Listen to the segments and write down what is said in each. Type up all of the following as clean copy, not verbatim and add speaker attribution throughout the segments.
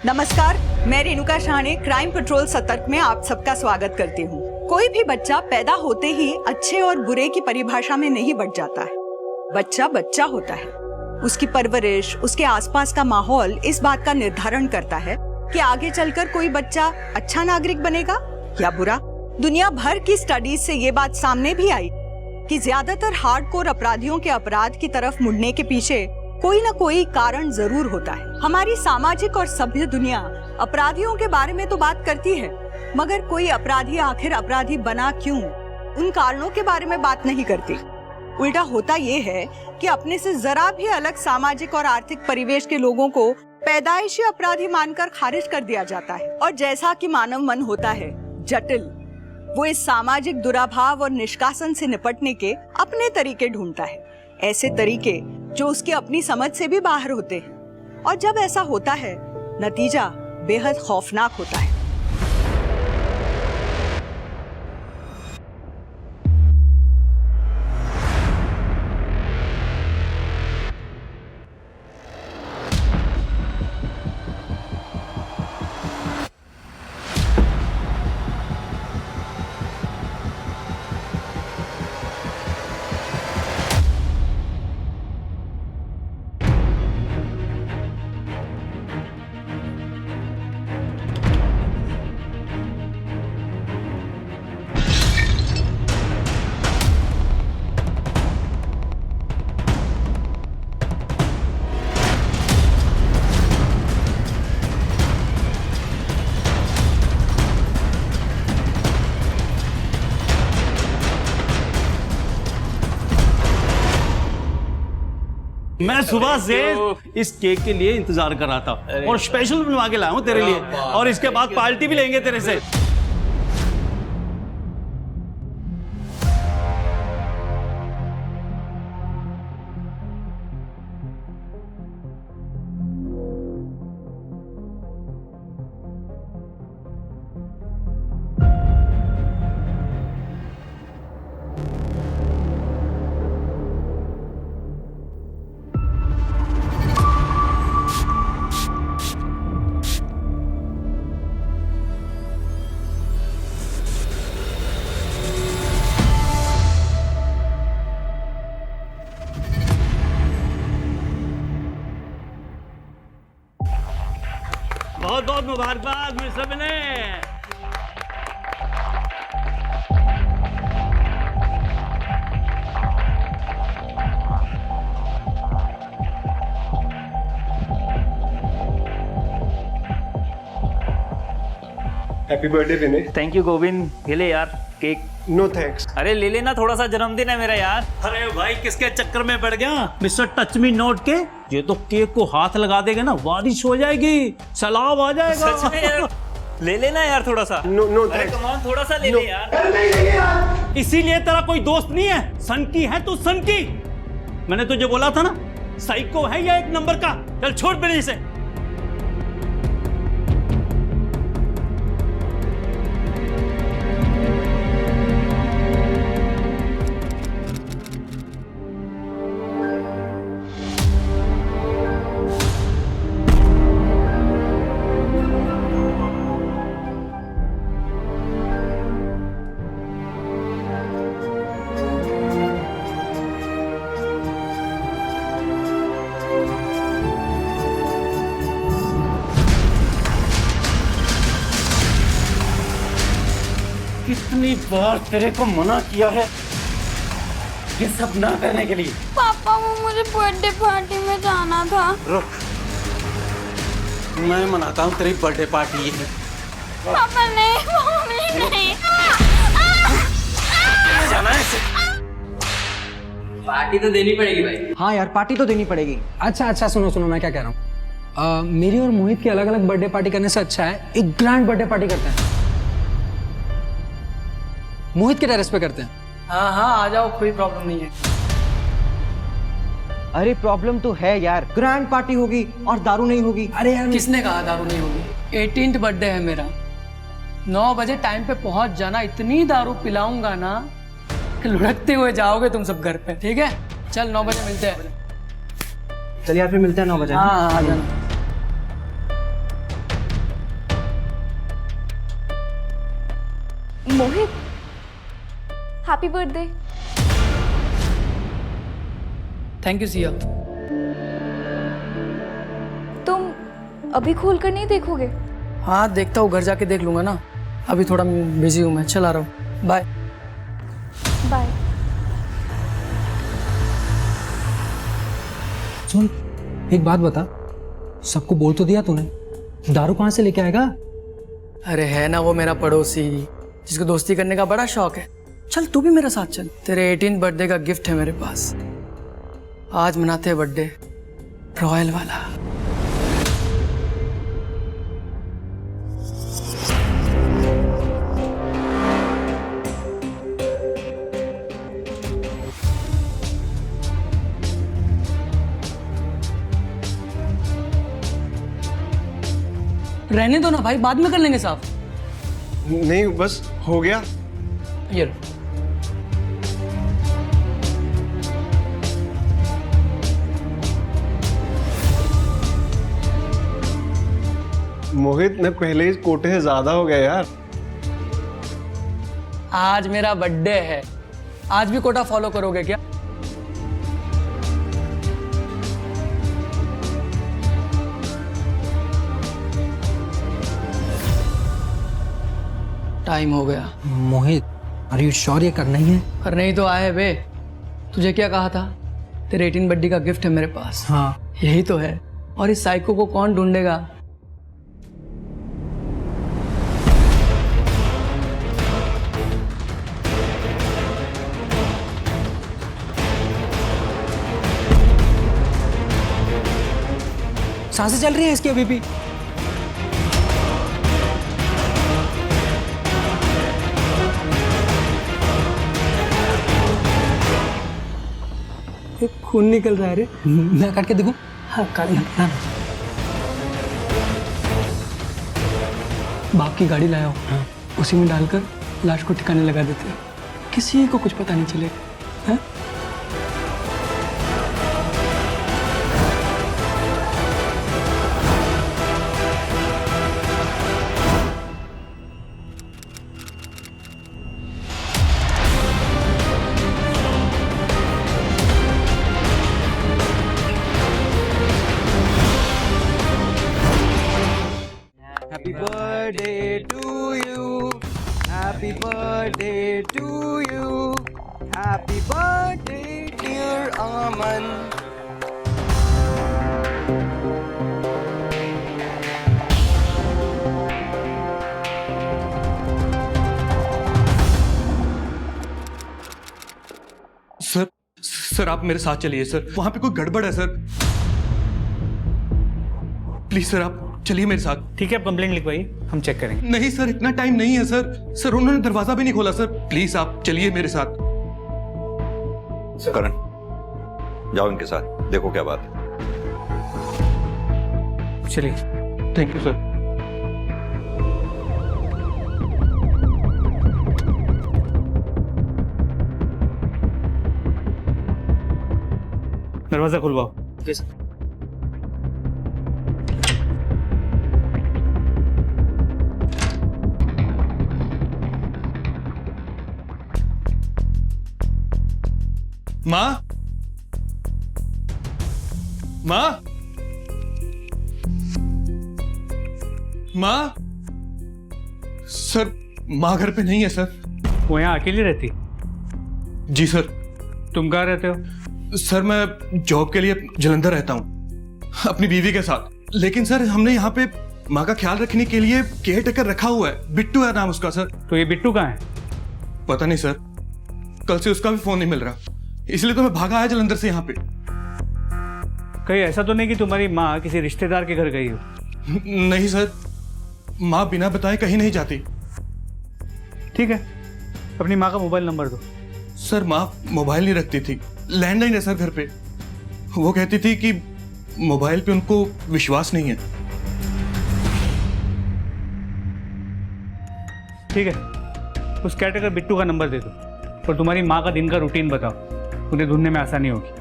Speaker 1: नमस्कार, मैं Renuka Shahane crime petrol सतर्क में आप सबका स्वागत करती हूँ। कोई भी बच्चा पैदा होते ही अच्छे और बुरे की परिभाषा में नहीं बढ़ जाता है। बच्चा बच्चा होता है। उसकी परवरिश, उसके आसपास का माहौल इस बात का निर्धारण करता है कि आगे चलकर कोई बच्चा अच्छा नागरिक बनेगा या बुरा। दुनिया भर की स्टडीज से ये बात सामने भी आई कि ज्यादातर हार्डकोर अपराधियों के अपराध की तरफ मुड़ने के पीछे कोई ना कोई कारण जरूर होता है। हमारी सामाजिक और सभ्य दुनिया अपराधियों के बारे में तो बात करती है, मगर कोई अपराधी आखिर अपराधी बना क्यों, उन कारणों के बारे में बात नहीं करती। उल्टा होता ये है कि अपने से जरा भी अलग सामाजिक और आर्थिक परिवेश के लोगों को पैदाइशी अपराधी मानकर खारिज कर दिया जाता है। और जैसा कि मानव मन होता है जटिल, वो इस सामाजिक दुराभाव और निष्कासन से निपटने के अपने तरीके ढूंढता है, ऐसे तरीके जो उसकी अपनी समझ से भी बाहर होते हैं। और जब ऐसा होता है, नतीजा बेहद खौफनाक होता है।
Speaker 2: मैं सुबह से इस केक के लिए इंतजार कर रहा था और स्पेशल बनवा के लाया हूं तेरे लिए, और इसके बाद पार्टी भी लेंगे तेरे से। बहुत बहुत मुबारकबाद mister Vinay.
Speaker 3: Happy birthday Vinay.
Speaker 4: Thank you Govind, ये ले यार केक।
Speaker 3: No thanks.
Speaker 4: अरे ले लेना, थोड़ा सा जन्मदिन है मेरा यार।
Speaker 2: अरे भाई किसके चक्कर में पड़ गया मिस्टर टच मी नोट के? ये तो केक को हाथ लगा देगा ना, बारिश हो जाएगी, सैलाब आ जाएगा।
Speaker 4: सच में यार, ले लेना यार थोड़ा सा।
Speaker 3: नो
Speaker 4: अरे
Speaker 3: थैंक्स।
Speaker 4: कम ऑन, थोड़ा सा ले ले यार।
Speaker 2: इसीलिए तेरा कोई दोस्त नहीं है? सन की है तू, सन की। मैंने तुझे बोला था ना, साइको है या एक नंबर का। चल छोड़ मेरे से। कितनी बार तेरे को मना किया है ये सब ना करने के लिए।
Speaker 5: पापा, वो मुझे बर्थडे पार्टी में जाना था।
Speaker 2: रुक, मैं मनाता हूँ तेरी बर्थडे पार्टी। है
Speaker 5: पापा नहीं, मम्मी नहीं।
Speaker 2: जाना है इसे।
Speaker 6: पार्टी तो देनी पड़ेगी भाई।
Speaker 7: हाँ यार, पार्टी तो देनी पड़ेगी। अच्छा सुनो मैं क्या कह रहा हूँ, मेरी और मोहित की अलग अलग बर्थडे पार्टी करने से अच्छा है एक ग्रैंड बर्थडे पार्टी करते हैं। मोहित के टेरेस पे करते हैं।
Speaker 6: हाँ आ जाओ, कोई प्रॉब्लम नहीं है।
Speaker 7: अरे प्रॉब्लम तो है यार, ग्रैंड पार्टी होगी और दारू नहीं होगी। अरे यार
Speaker 6: किसने कहा दारू नहीं होगी? 18th बर्थडे है मेरा, 9 बजे टाइम पे पहुंच जाना। इतनी दारू पिलाऊंगा ना कि लुढ़कते हुए जाओगे तुम सब घर पे, ठीक है? चल 9 बजे मिलते हैं।
Speaker 7: चलिए यार, फिर मिलते हैं 9 बजे।
Speaker 6: हाँ आ जाना।
Speaker 5: Mohit, happy birthday.
Speaker 6: Thank you Siya.
Speaker 5: तुम अभी खोल कर नहीं देखोगे?
Speaker 6: हाँ देखता हूँ, घर जाके देख लूंगा ना। अभी थोड़ा बिजी हूँ मैं, चला रहा हूँ, बाय।
Speaker 5: बाय।
Speaker 7: सुन, एक बात बता, सबको बोल तो दिया तूने, दारू कहाँ से लेके आएगा?
Speaker 6: अरे है ना वो मेरा पड़ोसी, जिसको दोस्ती करने का बड़ा शौक है। चल तू भी मेरे साथ चल, तेरे 18th बर्थडे का गिफ्ट है मेरे पास। आज मनाते हैं बर्थडे रॉयल वाला। रहने दो ना भाई, बाद में कर लेंगे साहब।
Speaker 3: नहीं बस हो गया।
Speaker 6: ये लो।
Speaker 3: मोहित मैं पहले ही कोटे से ज्यादा हो गया यार।
Speaker 6: आज मेरा बर्थडे है, आज भी कोटा फॉलो करोगे क्या? टाइम हो गया।
Speaker 7: मोहित, आर यू श्योर ये करना ही है?
Speaker 6: और नहीं तो आए बे, तुझे क्या कहा था? तेरे 18 बर्थडे का गिफ्ट है मेरे पास।
Speaker 7: हाँ।
Speaker 6: यही तो है, और इस साइको को कौन ढूंढेगा?
Speaker 7: सांसें चल रही है इसकी अभी भी।
Speaker 6: खून निकल रहा है रे।
Speaker 7: मैं काट के देखूं?
Speaker 6: हाँ काट ना।
Speaker 7: ना।
Speaker 6: बाप की गाड़ी लाया हूँ, उसी में डालकर लाश को ठिकाने लगा देते हैं, किसी को कुछ पता नहीं चलेगा। हाँ?
Speaker 8: Happy birthday to you. Happy birthday to you. Happy birthday, dear Aman.
Speaker 9: Sir आप मेरे साथ चलिए सर, वहां पे कोई गड़बड़ है सर। प्लीज सर आप चलिए मेरे साथ।
Speaker 2: ठीक है, आप कंप्लेंट लिखवाइए, हम चेक करेंगे।
Speaker 9: नहीं सर, इतना टाइम नहीं है सर। सर उन्होंने दरवाजा भी नहीं खोला सर। प्लीज आप चलिए मेरे साथ।
Speaker 10: करण, जाओ इनके साथ, देखो क्या बात है।
Speaker 2: चलिए।
Speaker 9: Thank you sir.
Speaker 2: दरवाजा खुलवाओ।
Speaker 9: माँ, माँ, माँ। सर माँ घर पे नहीं है सर।
Speaker 2: वो यहाँ अकेली रहती?
Speaker 9: जी सर।
Speaker 2: तुम कहाँ रहते हो?
Speaker 9: सर मैं जॉब के लिए जलंधर रहता हूँ अपनी बीवी के साथ। लेकिन सर हमने यहाँ पे माँ का ख्याल रखने के लिए केयर टेकर रखा हुआ है, बिट्टू है नाम उसका सर।
Speaker 2: तो ये बिट्टू कहाँ है?
Speaker 9: पता नहीं सर, कल से उसका भी फोन नहीं मिल रहा, इसलिए तो मैं भागा आया जलंधर से यहाँ पे।
Speaker 2: कहीं ऐसा तो नहीं कि तुम्हारी माँ किसी रिश्तेदार के घर गई हो?
Speaker 9: नहीं सर, माँ बिना बताए कहीं नहीं जाती।
Speaker 2: ठीक है, अपनी माँ का मोबाइल नंबर दो।
Speaker 9: सर माँ मोबाइल नहीं रखती थी, लैंडलाइन है सर घर पे। वो कहती थी कि मोबाइल पे उनको विश्वास नहीं है।
Speaker 2: ठीक है, उस कैटेगर बिट्टू का नंबर दे दो और तुम्हारी माँ का दिन का रूटीन बताओ, उन्हें ढूंढने में आसानी होगी।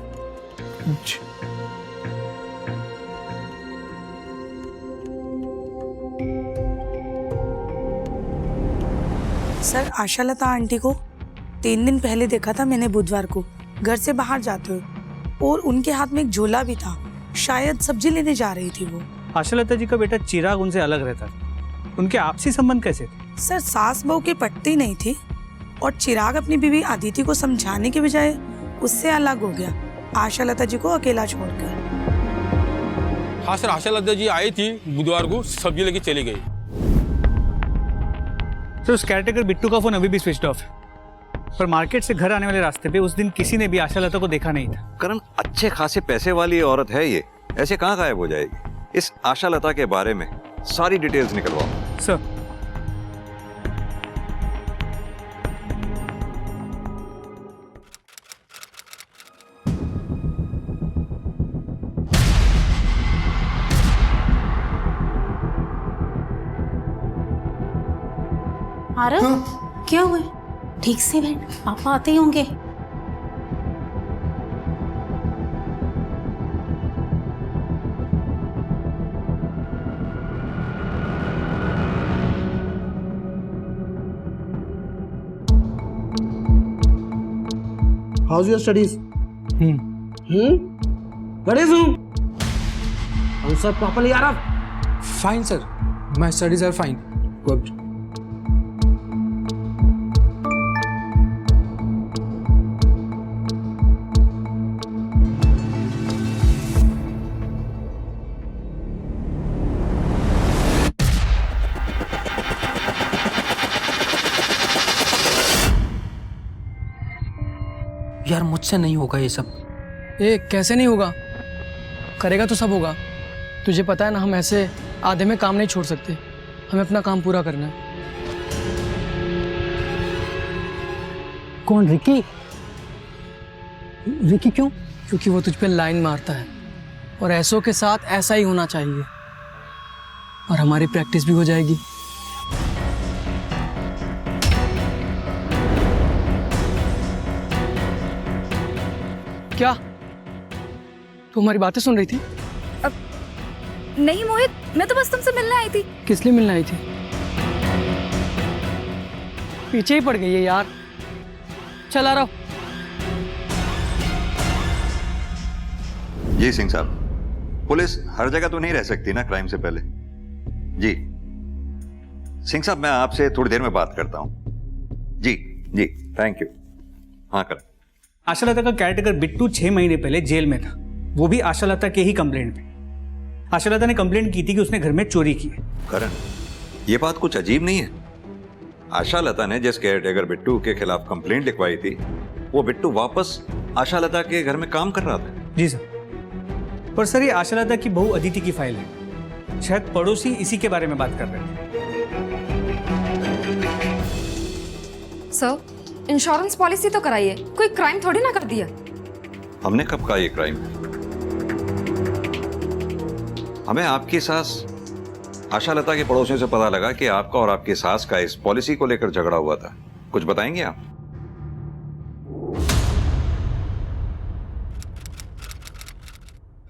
Speaker 11: सर आशा लता आंटी को 3 दिन पहले देखा था मैंने बुधवार को घर से बाहर जाते हुए, और उनके हाथ में एक झोला भी था, शायद सब्जी लेने जा रही थी वो।
Speaker 2: आशा लता जी का बेटा चिराग उनसे अलग रहता था, उनके आपसी संबंध कैसे थे?
Speaker 11: सर सास बहू की पटती नहीं थी, और चिराग अपनी बीवी आदिति को समझाने के बजाय उससे अलग हो गया, आशा लता जी को अकेला छोड़कर।
Speaker 12: हाँ सर, आशा लता जी आई थी बुधवार को, सब्जी लेके चली गई।
Speaker 2: तो उस केयरटेकर बिट्टू का फोन अभी भी स्विच ऑफ है, पर मार्केट से घर आने वाले रास्ते पे उस दिन किसी ने भी आशा लता को देखा नहीं था।
Speaker 10: करण, अच्छे खासे पैसे वाली औरत है ये, ऐसे कहाँ गायब हो जाएगी? इस आशा लता के बारे में सारी डिटेल्स निकलवाओ।
Speaker 2: सर,
Speaker 13: आरव, क्या हुआ? ठीक से बैठ, पापा आते ही होंगे।
Speaker 8: How's your studies? What is Answer properly, Arav.
Speaker 7: Fine, sir. My studies are fine. Good.
Speaker 6: यार मुझसे नहीं होगा ये सब। कैसे नहीं होगा? करेगा तो सब होगा। तुझे पता है ना, हम ऐसे आधे में काम नहीं छोड़ सकते, हमें अपना काम पूरा करना है।
Speaker 7: कौन? रिकी? रिकी क्यों?
Speaker 6: क्योंकि वो तुझ पे लाइन मारता है, और ऐसों के साथ ऐसा ही होना चाहिए, और हमारी प्रैक्टिस भी हो जाएगी। क्या तू हमारी बातें सुन रही थी?
Speaker 5: नहीं मोहित, मैं तो बस तुमसे मिलने आई थी।
Speaker 6: किस लिए मिलने आई थी? पीछे ही पड़ गई है यार। चल आ रहा हूं।
Speaker 10: जी सिंह साहब, पुलिस हर जगह तो नहीं रह सकती ना क्राइम से पहले। जी सिंह साहब, मैं आपसे थोड़ी देर में बात करता हूं। जी जी, थैंक यू। हाँ कर।
Speaker 2: आशा लता का केयरटेकर बिट्टू 6 महीने पहले जेल में था, वो भी आशा लता के ही कंप्लेंट पे। आशा लता ने कंप्लेंट की थी कि उसने घर में चोरी की है।
Speaker 10: करण, ये बात कुछ अजीब नहीं है। आशा लता ने जिस केयरटेकर बिट्टू के खिलाफ कंप्लेंट लिखवाई थी, वो बिट्टू वापस आशा लता के घर में काम कर रहा था।
Speaker 2: जी सर, पर सर ये आशा लता की बहू अदिति की फाइल है, शायद पड़ोसी इसी के बारे में बात कर रहे हैं।
Speaker 5: सर, इंश्योरेंस पॉलिसी तो कराई है, कोई क्राइम थोड़ी ना कर दिया।
Speaker 10: हमने कब कहा ये क्राइम है? हमें आपकी सास आशा लता के पड़ोसियों से पता लगा कि आपका और आपकी सास का इस पॉलिसी को लेकर झगड़ा हुआ था। कुछ बताएंगे आप?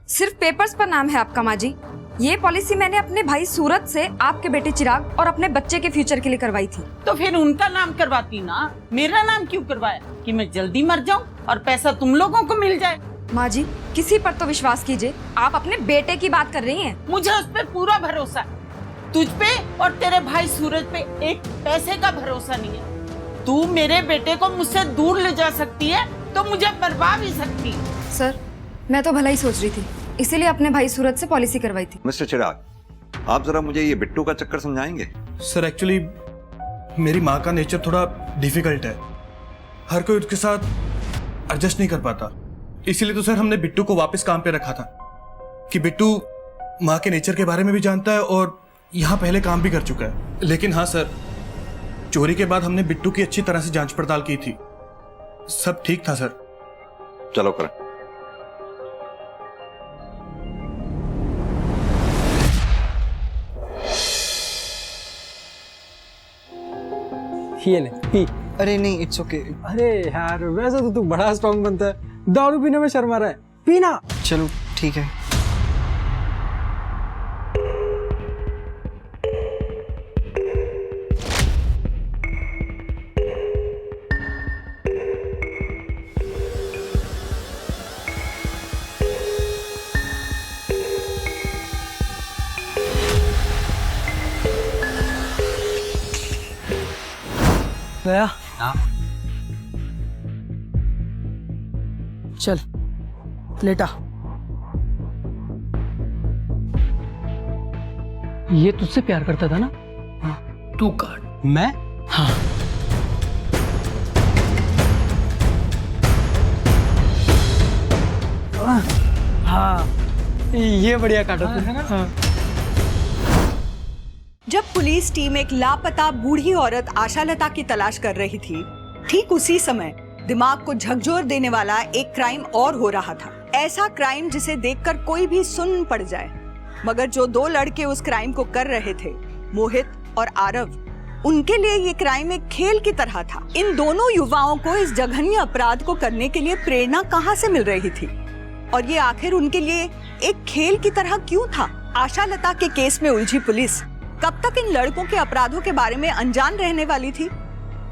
Speaker 5: सिर्फ पेपर्स पर नाम है आपका माँ जी। ये पॉलिसी मैंने अपने भाई सूरत से आपके बेटे चिराग और अपने बच्चे के फ्यूचर के लिए करवाई थी।
Speaker 14: तो फिर उनका नाम करवाती ना, मेरा नाम क्यों करवाया कि मैं जल्दी मर जाऊं और पैसा तुम लोगों को मिल जाए?
Speaker 5: माँ जी, किसी पर तो विश्वास कीजिए, आप अपने बेटे की बात कर रही हैं।
Speaker 14: मुझे उस पे पूरा भरोसा है, तुझ पे और तेरे भाई सूरज पे एक पैसे का भरोसा नहीं है। तू मेरे बेटे को मुझसे दूर ले जा सकती है तो मुझे मरवा भी सकती है।
Speaker 5: सर, मैं तो भला ही सोच रही थी, इसीलिए अपने भाई सूरज से पॉलिसी करवाई थी।
Speaker 10: मिस्टर चिराग, आप जरा मुझे ये बिट्टू का चक्कर समझाएंगे?
Speaker 9: सर एक्चुअली मेरी माँ का नेचर थोड़ा डिफिकल्ट है, हर कोई उसके साथ एडजस्ट नहीं कर पाता। इसीलिए तो सर हमने बिट्टू को वापस काम पे रखा था कि बिट्टू माँ के नेचर के बारे में भी जानता है और यहाँ पहले काम भी कर चुका है। लेकिन हाँ सर, चोरी के बाद हमने बिट्टू की अच्छी तरह से जांच पड़ताल की थी, सब ठीक था सर।
Speaker 10: चलो करें।
Speaker 7: ये ले पी।
Speaker 8: अरे नहीं, इट्स ओके।
Speaker 7: अरे यार, वैसे तो तू बड़ा स्ट्रॉन्ग बनता है, दारू पीने में शर्मा रहा है, पीना।
Speaker 8: चलो ठीक है।
Speaker 6: गया? चल लेटा। ये तुझसे प्यार करता था ना? हाँ, तू काट।
Speaker 7: मैं?
Speaker 6: हाँ। हाँ, ये बढ़िया काटा तूने। हाँ।
Speaker 1: जब पुलिस टीम एक लापता बूढ़ी औरत आशालता की तलाश कर रही थी, ठीक उसी समय दिमाग को झकझोर देने वाला एक क्राइम और हो रहा था। ऐसा क्राइम जिसे देखकर कोई भी सुन्न पड़ जाए। मगर जो दो लड़के उस क्राइम को कर रहे थे, मोहित और आरव, उनके लिए ये क्राइम एक खेल की तरह था। इन दोनों युवाओं को इस जघन्य अपराध को करने के लिए प्रेरणा कहाँ से मिल रही थी, और ये आखिर उनके लिए एक खेल की तरह क्यों था? आशालता के केस में उलझी पुलिस कब तक इन लड़कों के अपराधों के बारे में अनजान रहने वाली थी?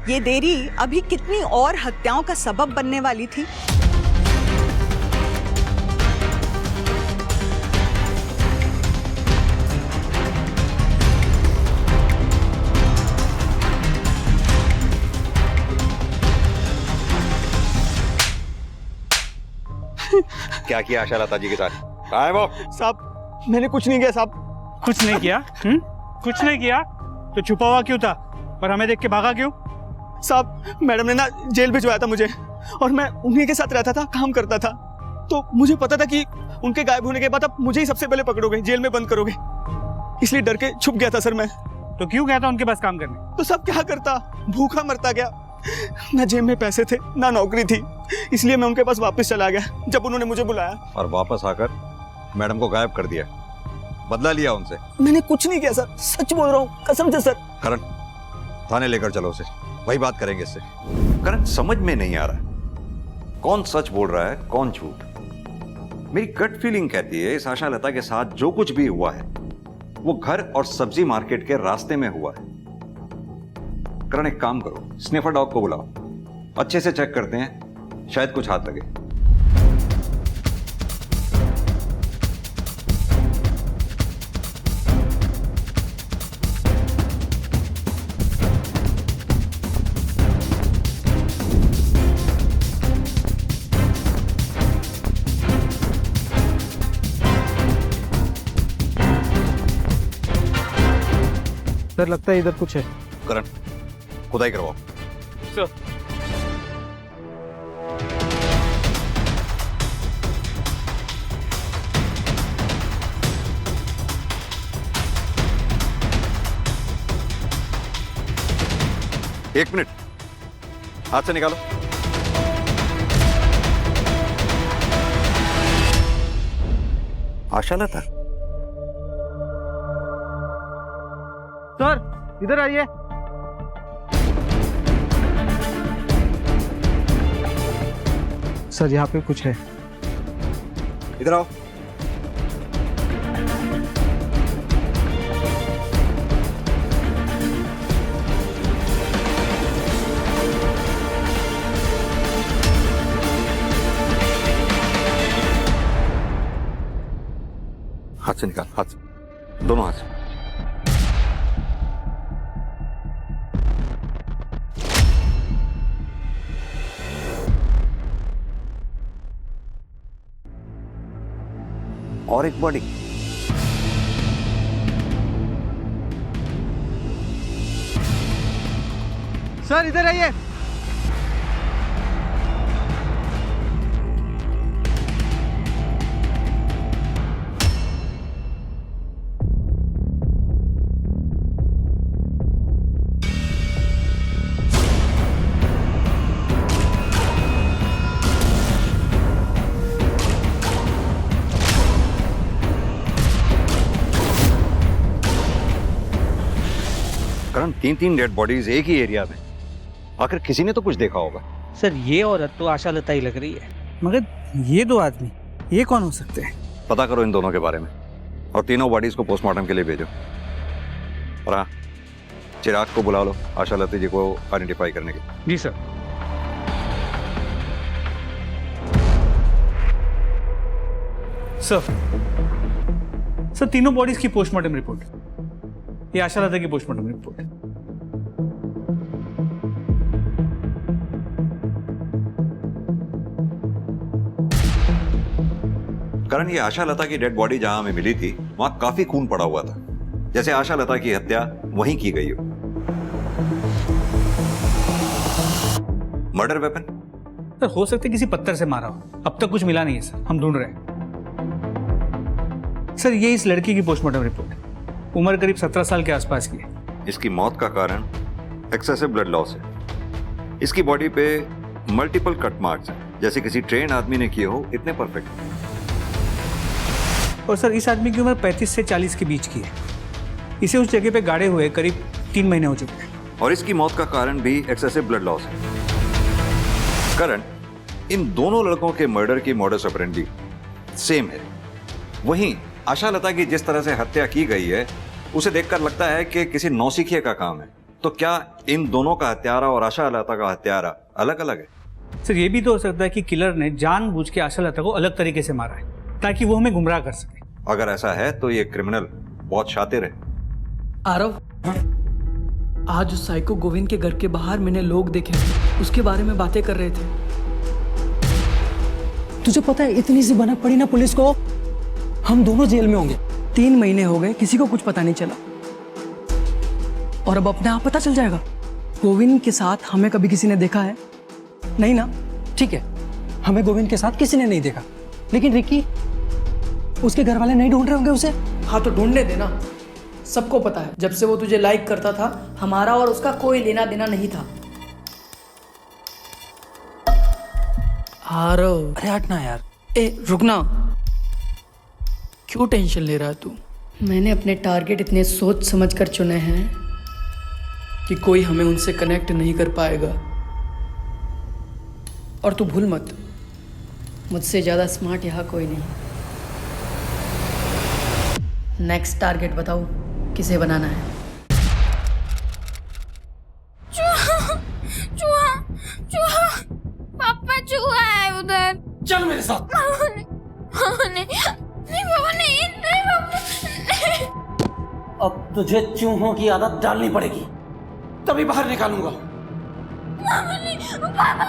Speaker 1: ये देरी अभी कितनी और हत्याओं का सबब बनने वाली थी?
Speaker 10: क्या किया आशालता जी के साथ? कहाँ है वो?
Speaker 3: साहब मैंने कुछ नहीं किया साहब।
Speaker 2: कुछ नहीं किया? कुछ नहीं किया तो छुपा हुआ क्यों था और हमें देख के भागा क्यों?
Speaker 3: साहब मैडम ने ना जेल भिजवाया था मुझे, और मैं उन्हीं के साथ रहता था, काम करता था। तो मुझे पता था कि उनके गायब होने के बाद आप मुझे ही सबसे पहले पकड़ोगे, जेल में बंद करोगे, इसलिए डर के छुप गया था सर मैं।
Speaker 2: तो क्यों गया था उनके पास काम करने?
Speaker 3: तो सब क्या करता, भूखा मरता गया। ना जेब में पैसे थे ना नौकरी थी, इसलिए मैं उनके पास वापस चला गया जब उन्होंने मुझे बुलाया।
Speaker 10: और वापस आकर मैडम को गायब कर दिया, बदला लिया उनसे?
Speaker 3: मैंने कुछ नहीं किया सर, सच बोल रहा हूँ, कसम से सर।
Speaker 10: करण, थाने लेकर चलो उसे, वही बात करेंगे इससे। करण, समझ में नहीं आ रहा कौन सच बोल रहा है कौन झूठ। मेरी गट फीलिंग कहती है इस आशालता के साथ जो कुछ भी हुआ है वो घर और सब्जी मार्केट के रास्ते में हुआ है। करण, एक काम करो, स्निफर डॉग को बुलाओ, अच्छे से चेक करते हैं, शायद कुछ हाथ लगे।
Speaker 3: सर लगता है इधर कुछ है।
Speaker 10: करण, खुदाई करवाओ।
Speaker 2: सर।
Speaker 10: एक मिनट, हाथ से निकालो। आशालता,
Speaker 3: सर इधर आइए। सर यहाँ पे कुछ है।
Speaker 10: इधर आओ। हाथ से निकाल, हाथ से, दोनों हाथ से। और एक बॉडी।
Speaker 3: सर इधर आइए।
Speaker 10: करण, 3 डेड बॉडीज एक ही एरिया में, आखिर किसी ने तो कुछ देखा होगा।
Speaker 8: सर ये औरत तो आशालता ही लग रही है।
Speaker 2: मगर ये दो आदमी, ये कौन हो सकते हैं?
Speaker 10: पता करो इन दोनों के बारे में और तीनों बॉडीज को पोस्टमार्टम के लिए भेजो। और हाँ, चिराग को बुला लो आशालता जी को आइडेंटिफाई करने के।
Speaker 2: जी सर। सर, तीनों बॉडीज की पोस्टमार्टम रिपोर्ट, ये आशालता की पोस्टमार्टम रिपोर्ट।
Speaker 10: करण, ये आशा लता की डेड बॉडी जहां हमें मिली थी वहां काफी खून पड़ा हुआ था, जैसे आशा लता की हत्या वहीं की गई हो। Murder weapon?
Speaker 2: सर हो सकता है किसी पत्थर से मारा हो, अब तक कुछ मिला नहीं है सर, हम ढूंढ रहे हैं। सर ये इस लड़की की पोस्टमार्टम रिपोर्ट, उम्र करीब 17 साल के आसपास की है।
Speaker 10: इसकी मौत का कारण एक्सेसिव ब्लड लॉस है। इसकी बॉडी पे मल्टीपल कट मार्क्स हैं, जैसे किसी ट्रेन आदमी ने किए हो, इतने परफेक्ट।
Speaker 2: और सर इस आदमी की उम्र 35 से 40 के बीच की है। इसे उस जगह पे गाड़े हुए करीब 3 महीने हो चुके हैं।
Speaker 10: और इसकी मौत का कारण भी एक्सेसिव ब्लड लॉस है। करण, इन दोनों लड़कों के मर्डर की मॉडस ऑपरेंडी सेम है। वहीं आशा लता की जिस तरह से हत्या की गई है, उसे देखकर लगता है कि किसी नौसिखिए का काम है। तो क्या इन दोनों का हत्यारा और आशा लता का हत्यारा अलग अलग है?
Speaker 2: सर ये भी तो हो सकता है कि किलर ने जानबूझ के आशा लता को अलग तरीके से मारा है, ताकि वो हमें गुमराह कर सके।
Speaker 10: अगर ऐसा है तो ये क्रिमिनल बहुत शातिर है।
Speaker 6: आरव, आज उस साइको गोविंद के घर के बाहर मैंने लोग देखे, उसके बारे में बातें कर रहे थे।
Speaker 7: तुझे पता है इतनी सी भनक पड़ी ना पुलिस को, हम दोनों जेल में होंगे।
Speaker 6: 3 महीने हो गए, किसी को कुछ पता नहीं चला, और अब अपने आप पता चल जाएगा। गोविंद के साथ हमें कभी किसी ने देखा है? नहीं ना?
Speaker 7: ठीक है, हमें गोविंद के साथ किसी ने नहीं देखा, लेकिन रिकी, उसके घर वाले नहीं ढूंढ रहे होंगे उसे?
Speaker 6: हाँ तो ढूंढने देना। सबको पता है, जब से वो तुझे लाइक करता था, हमारा और उसका कोई लेना देना नहीं था। आरव,
Speaker 7: अरे हटना यार।
Speaker 6: रुकना, क्यों टेंशन ले रहा है तू? मैंने अपने टारगेट इतने सोच समझ कर चुने हैं कि कोई हमें उनसे कनेक्ट नहीं कर पाएगा। और तू भूल मत, मुझसे ज़्यादा स्मार्ट यहाँ कोई नहीं। नेक्स्ट टारगेट बताओ, किसे बनाना है?
Speaker 13: चूहा, चूहा, चूहा, पापा चूहा है उधर।
Speaker 7: चल मेरे साथ।
Speaker 13: नहीं पापा, नहीं पापा।
Speaker 7: अब तुझे चूहों की आदत डालनी पड़ेगी, तभी बाहर निकालूंगा।
Speaker 13: पापा।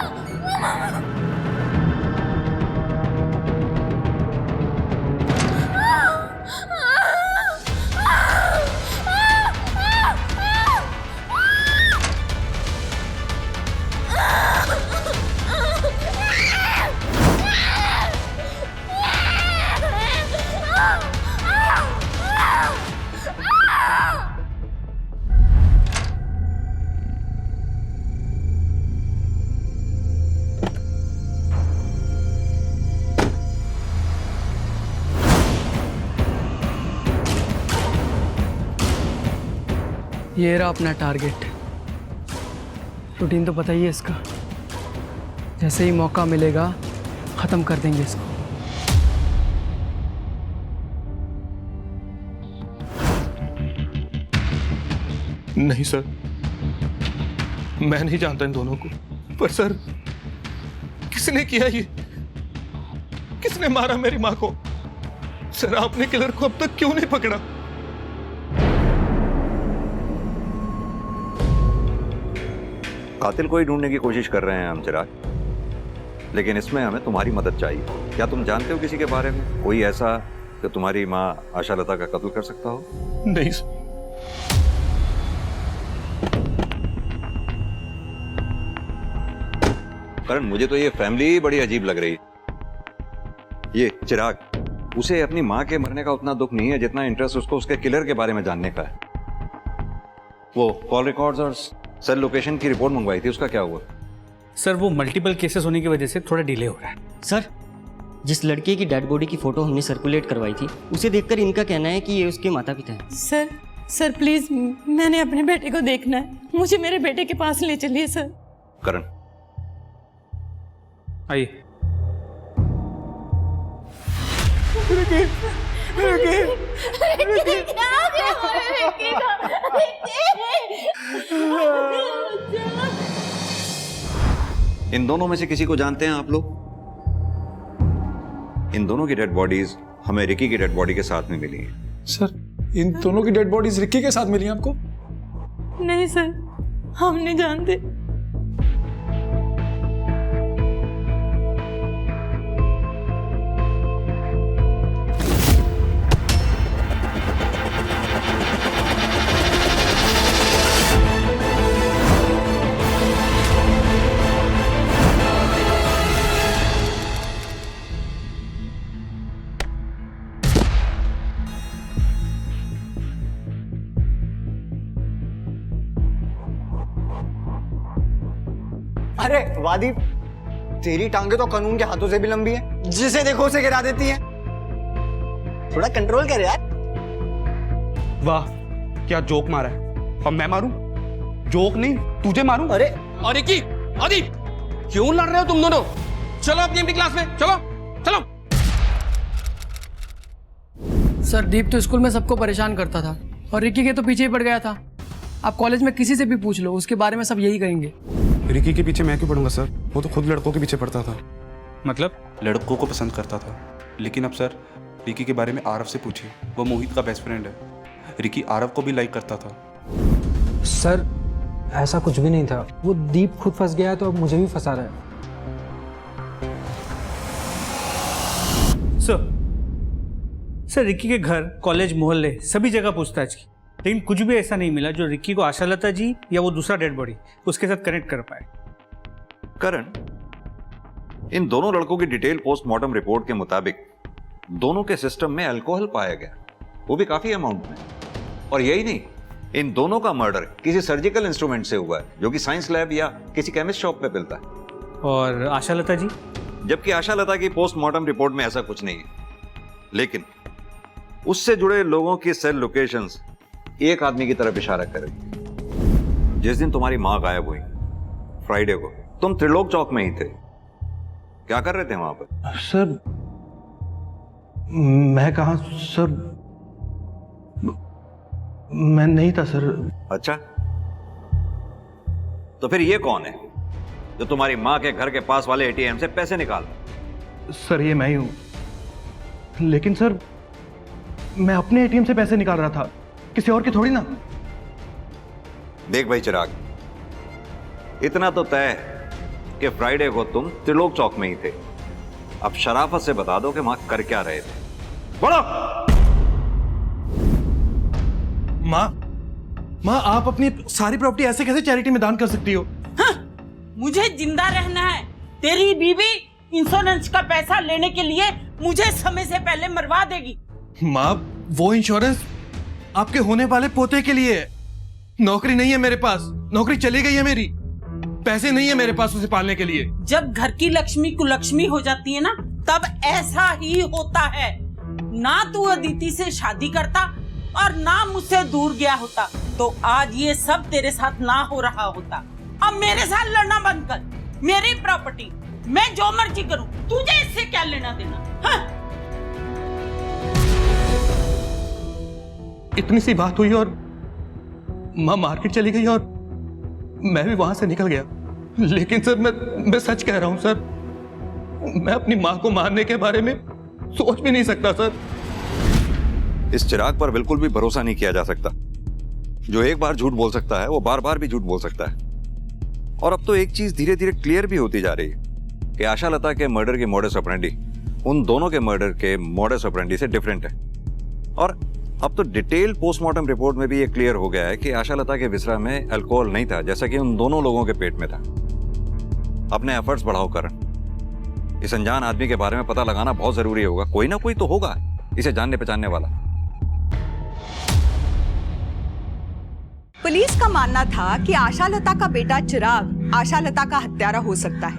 Speaker 6: ये रहा अपना टारगेट। रूटीन तो पता ही है इसका, जैसे ही मौका मिलेगा खत्म कर देंगे इसको।
Speaker 9: नहीं सर, मैं नहीं जानता इन दोनों को, पर सर किसने किया ये? किसने मारा मेरी माँ को? सर आपने किलर को अब तक क्यों नहीं पकड़ा?
Speaker 10: कातिल को ही ढूंढने की कोशिश कर रहे हैं हम चिराग, लेकिन इसमें हमें तुम्हारी मदद चाहिए। क्या तुम जानते हो किसी के बारे में, कोई ऐसा कि तुम्हारी माँ आशा लता का कत्ल कर सकता हो?
Speaker 9: नहीं सर।
Speaker 10: करण, मुझे तो ये फैमिली बड़ी अजीब लग रही है। ये चिराग, उसे अपनी माँ के मरने का उतना दुख नहीं है जितना इंटरेस्ट उसको उसके किलर के बारे में जानने का है। वो कॉल रिकॉर्ड्स और सेल लोकेशन की रिपोर्ट मंगवाई थी, उसका क्या हुआ?
Speaker 2: सर वो मल्टीपल केसेस होने की वजह से थोड़ा डिले हो रहा है।
Speaker 15: सर, जिस लड़के की डेड बॉडी की फोटो हमने सर्कुलेट करवाई थी, उसे देखकर इनका कहना है कि ये उसके माता पिता हैं।
Speaker 11: सर प्लीज, मैंने अपने बेटे को देखना है, मुझे मेरे बेटे के पास ले चलिए सर।
Speaker 10: करण,
Speaker 2: आइए।
Speaker 10: इन दोनों में से किसी को जानते हैं आप लोग? इन दोनों की डेड बॉडीज हमें रिकी की डेड बॉडी के साथ में मिली हैं।
Speaker 9: सर, इन दोनों की डेड बॉडीज रिकी के साथ मिली हैं आपको?
Speaker 11: नहीं सर, हम नहीं जानते।
Speaker 3: अरे वादी, तेरी टांगे तो कानून के हाथों से भी लंबी है, जिसे देखो उसे गिरा देती है। थोड़ा कंट्रोल कर यार।
Speaker 12: वाह, क्या जोक मारा है। अब मैं मारूं? जोक नहीं, तुझे मारूं।
Speaker 3: अरे
Speaker 12: अरे की आदि, क्यों लड़ रहे हो तुम दोनों? चलो अपनी अपनी क्लास में, चलो चलो।
Speaker 6: सर दीप तो स्कूल में सबको परेशान करता था और रिकी के तो पीछे ही पड़ गया था। आप कॉलेज में किसी से भी पूछ लो, उसके बारे में सब यही कहेंगे।
Speaker 12: रिकी के पीछे मैं क्यों पढ़ूंगा सर? वो तो खुद लड़कों के पीछे पड़ता था।
Speaker 2: मतलब?
Speaker 12: लड़कों को पसंद करता था। लेकिन अब सर, रिकी के बारे में आरव से पूछिए, वो मोहित का बेस्ट फ्रेंड है। रिकी आरव को भी लाइक करता था।
Speaker 7: सर ऐसा कुछ भी नहीं था, वो दीप खुद फंस गया तो अब मुझे भी फंसा रहा है।
Speaker 2: सर रिक्की के घर, कॉलेज, मोहल्ले सभी जगह पूछताछ की, लेकिन कुछ भी ऐसा नहीं मिला जो रिक्की को आशालता जी या वो दूसरा डेड बॉडी उसके साथ कनेक्ट कर पाए।
Speaker 10: करण, इन दोनों लड़कों की डिटेल पोस्टमार्टम रिपोर्ट के मुताबिक दोनों के सिस्टम में अल्कोहल पाया गया, वो भी काफी अमाउंट में। और यही नहीं, इन दोनों का मर्डर किसी सर्जिकल इंस्ट्रूमेंट से हुआ है, जो कि साइंस लैब या किसी केमिस्ट शॉप पे मिलता है।
Speaker 2: और आशालता जी? जबकि
Speaker 10: आशालता की पोस्टमार्टम रिपोर्ट में ऐसा कुछ नहीं है, लेकिन उससे जुड़े लोगों की सेल लोकेशंस एक आदमी की तरफ इशारा करेगी। जिस दिन तुम्हारी मां गायब हुई, फ्राइडे को, तुम त्रिलोक चौक में ही थे। क्या कर रहे थे वहां पर?
Speaker 9: सर मैं कहा सर, मैं नहीं था सर।
Speaker 10: अच्छा, तो फिर ये कौन है जो तुम्हारी मां के घर के पास वाले एटीएम से पैसे निकालता?
Speaker 9: सर ये मैं ही हूं, लेकिन सर मैं अपने एटीएम से पैसे निकाल रहा था, किसी और की थोड़ी ना।
Speaker 10: देख भाई चिराग, इतना तो तय है कि फ्राइडे को तुम त्रिलोक चौक में ही थे। अब शराफत से बता दो कि वहां कर क्या रहे थे। बोलो।
Speaker 9: माँ आप अपनी सारी प्रॉपर्टी ऐसे कैसे चैरिटी में दान कर सकती हो?
Speaker 14: हाँ, मुझे जिंदा रहना है। तेरी बीवी इंश्योरेंस का पैसा लेने के लिए मुझे समय से पहले मरवा देगी।
Speaker 9: माँ वो इंश्योरेंस आपके होने वाले पोते के लिए है। नौकरी नहीं है मेरे पास, नौकरी चली गई है मेरी, पैसे नहीं है मेरे पास उसे पालने के लिए।
Speaker 14: जब घर की लक्ष्मी कुलक्ष्मी हो जाती है ना, तब ऐसा ही होता है। ना तू अदिति से शादी करता और ना मुझसे दूर गया होता, तो आज ये सब तेरे साथ ना हो रहा होता। अब मेरे साथ लड़ना बंद कर। मेरी प्रॉपर्टी, मैं जो मर्जी करूं, तुझे इससे क्या लेना देना? हाँ?
Speaker 9: इतनी सी बात हुई और माँ मार्केट चली गई और मैं भी वहां से निकल गया। लेकिन सर मैं सच कह रहा हूं सर, मैं अपनी माँ को मारने के बारे में सोच भी नहीं सकता सर।
Speaker 10: इस चिराग पर बिल्कुल भी भरोसा नहीं किया जा सकता। जो एक बार झूठ बोल सकता है वो बार बार भी झूठ बोल सकता है। और अब तो एक चीज धीरे धीरे क्लियर भी होती जा रही है कि आशालता के मर्डर की मोडस ऑपरेंडी उन दोनों के मर्डर के मोडस ऑपरेंडी से डिफरेंट है। और अब तो डिटेल पोस्टमार्टम रिपोर्ट में भी ये क्लियर हो गया है कि आशालता के विसरा में अल्कोहल नहीं था, जैसा कि उन दोनों लोगों के पेट में था। अपने एफर्ट्स बढ़ाओ करण। इस अनजान आदमी के बारे में पता लगाना बहुत जरूरी होगा। कोई ना कोई तो होगा इसे जानने पहचानने वाला।
Speaker 1: पुलिस का मानना था कि आशालता का बेटा चिराग आशालता का हत्यारा हो सकता है,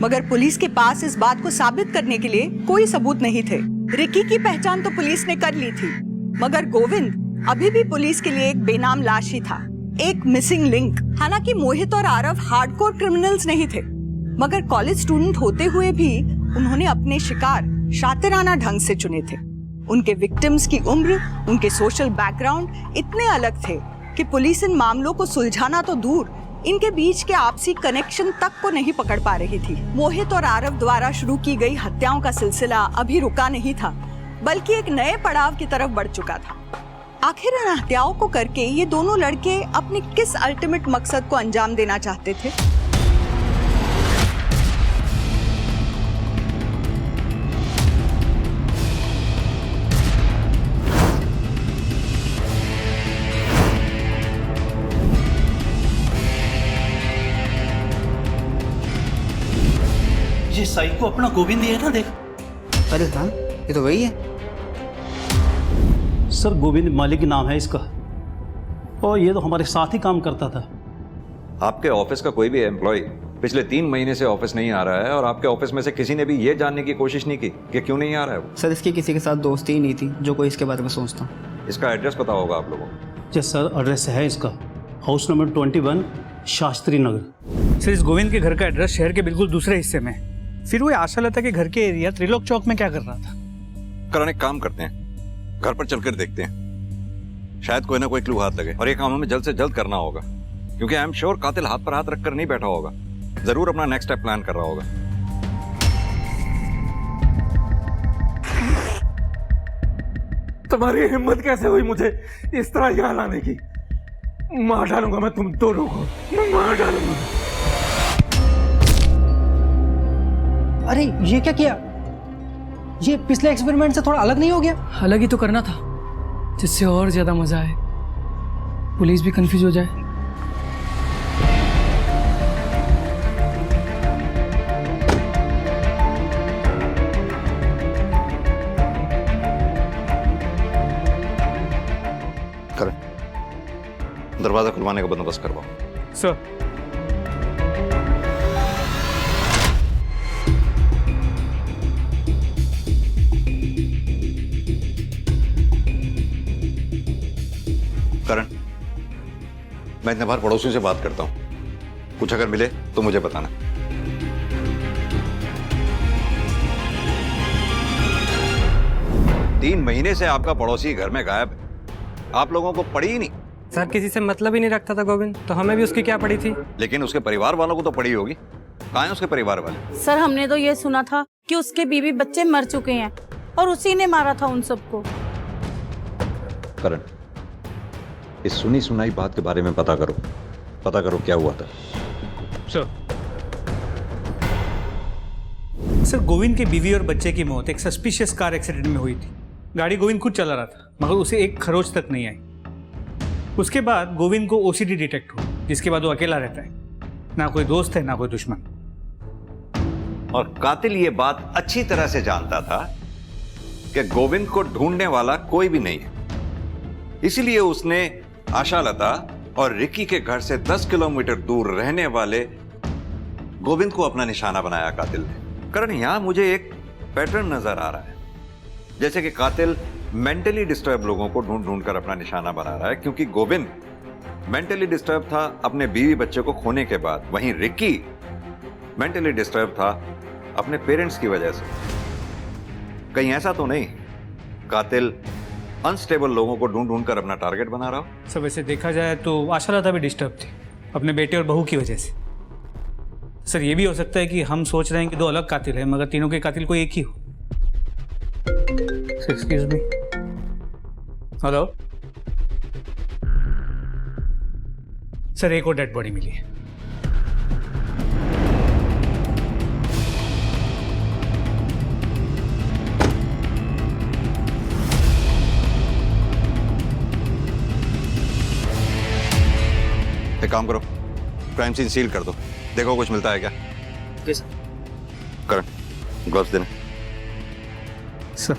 Speaker 1: मगर पुलिस के पास इस बात को साबित करने के लिए कोई सबूत नहीं थे। रिकी की पहचान तो पुलिस ने कर ली थी, मगर गोविंद अभी भी पुलिस के लिए एक बेनाम लाश ही था, एक मिसिंग लिंक। हालांकि मोहित और आरव हार्डकोर क्रिमिनल्स नहीं थे, मगर कॉलेज स्टूडेंट होते हुए भी उन्होंने अपने शिकार शातिराना ढंग से चुने थे। उनके विक्टिम्स की उम्र, उनके सोशल बैकग्राउंड इतने अलग थे कि पुलिस इन मामलों को सुलझाना तो दूर, इनके बीच के आपसी कनेक्शन तक को नहीं पकड़ पा रही थी। मोहित और आरव द्वारा शुरू की गई हत्याओं का सिलसिला अभी रुका नहीं था, बल्कि एक नए पड़ाव की तरफ बढ़ चुका था। आखिर इन हत्याओं को करके ये दोनों लड़के अपने किस अल्टीमेट मकसद को अंजाम देना चाहते थे?
Speaker 4: ये साई को अपना गोविंद ही है ना, देख।
Speaker 8: अरे हाँ, ये तो वही है
Speaker 16: सर। गोविंद मालिक नाम है इसका, और ये तो हमारे साथ ही काम करता था।
Speaker 10: आपके ऑफिस का कोई भी एम्प्लॉय पिछले 3 महीने से ऑफिस नहीं आ रहा है और आपके ऑफिस में से किसी ने भी ये जानने की कोशिश नहीं की कि क्यों नहीं आ रहा है वो।
Speaker 8: सर इसकी किसी के साथ दोस्ती ही नहीं थी जो कोई इसके बारे में सोचता।
Speaker 10: इसका एड्रेस पता होगा आप लोगों को?
Speaker 16: जी सर, एड्रेस है इसका house number 21 Shastri Nagar.
Speaker 2: Sir इस गोविंद के घर का एड्रेस शहर के बिल्कुल दूसरे हिस्से में है। फिर वो आशालता के घर के एरिया त्रिलोक चौक में क्या कर रहा था?
Speaker 10: करण एक काम करते हैं, घर पर चलकर देखते हैं, शायद कोई ना कोई क्लू हाथ लगे और ये काम हमें जल्द से जल्द करना होगा, क्योंकि आई एम श्योर कातिल हाथ पर हाथ रखकर नहीं बैठा होगा, जरूर अपना नेक्स्ट स्टेप प्लान कर रहा होगा।
Speaker 17: तुम्हारी हिम्मत कैसे हुई मुझे इस तरह यहाँ लाने की? मार डालूंगा मैं तुम दोनों को, मैं मार डालूंगा।
Speaker 7: अरे ये क्या किया? ये पिछले एक्सपेरिमेंट से थोड़ा अलग नहीं हो गया?
Speaker 6: अलग ही तो करना था, जिससे और ज्यादा मजा आए, पुलिस भी कंफ्यूज हो जाए।
Speaker 10: दरवाजा खुलवाने का बंदोबस्त करवाओ।
Speaker 2: सर
Speaker 10: करण, मैं इतने बार पड़ोसियों से बात करता हूं, कुछ अगर मिले तो मुझे बताना। तीन महीने से आपका पड़ोसी घर में गायब है, आप लोगों को पड़ी ही नहीं।
Speaker 18: सर किसी से मतलब ही नहीं रखता था गोविंद, तो हमें भी उसकी क्या पड़ी थी?
Speaker 10: लेकिन उसके परिवार वालों को तो पड़ी होगी। कहाँ हैं उसके परिवार वाले?
Speaker 11: सर हमने तो ये सुना था कि उसके बीवी बच्चे मर चुके हैं और उसी ने मारा था उन सबको।
Speaker 10: करण, इस सुनी सुनाई बात के बारे में पता करो क्या हुआ था।
Speaker 2: सर गोविंद के बीवी और बच्चे की मौत एक सस्पिशियस कार एक्सीडेंट में हुई थी। गाड़ी गोविंद खुद चला रहा था, मगर उसे एक खरोच तक नहीं आई। उसके बाद गोविंद को ओसीडी डिटेक्ट हुआ, जिसके बाद वो अकेला रहता है, ना कोई दोस्त है ना कोई दुश्मन।
Speaker 10: और कातिल ये बात अच्छी तरह से जानता था कि गोविंद को ढूंढने वाला कोई भी नहीं है, इसीलिए उसने आशालता और रिकी के घर से 10 किलोमीटर दूर रहने वाले गोविंद को अपना निशाना बनाया कातिल ने। करण, यहां मुझे एक पैटर्न नजर आ रहा है, जैसे कि कातिल मेंटली डिस्टर्ब लोगों को ढूंढ ढूंढ कर अपना निशाना बना रहा है, क्योंकि गोविंद मेंटली डिस्टर्ब था अपने बीवी बच्चे को खोने के बाद, वहीं रिकी मेंटली डिस्टर्ब था अपने पेरेंट्स की वजह से। कहीं ऐसा तो नहीं कातिल अनस्टेबल लोगों को ढूंढ ढूंढ कर अपना टारगेट बना रहा हो?
Speaker 2: सब ऐसे देखा जाए तो आशालता भी डिस्टर्ब थी अपने बेटे और बहू की वजह से। सर ये भी हो सकता है कि हम सोच रहे हैं कि दो अलग कातिल हैं, मगर तीनों के कातिल कोई एक ही हो। एक्सक्यूज मी, हेलो सर, एक और डेड बॉडी मिली है।
Speaker 10: एक काम करो, क्राइम सीन सील कर दो, देखो कुछ मिलता है क्या।
Speaker 8: Okay sir.
Speaker 10: करण, ग्लव्स देना।
Speaker 2: सर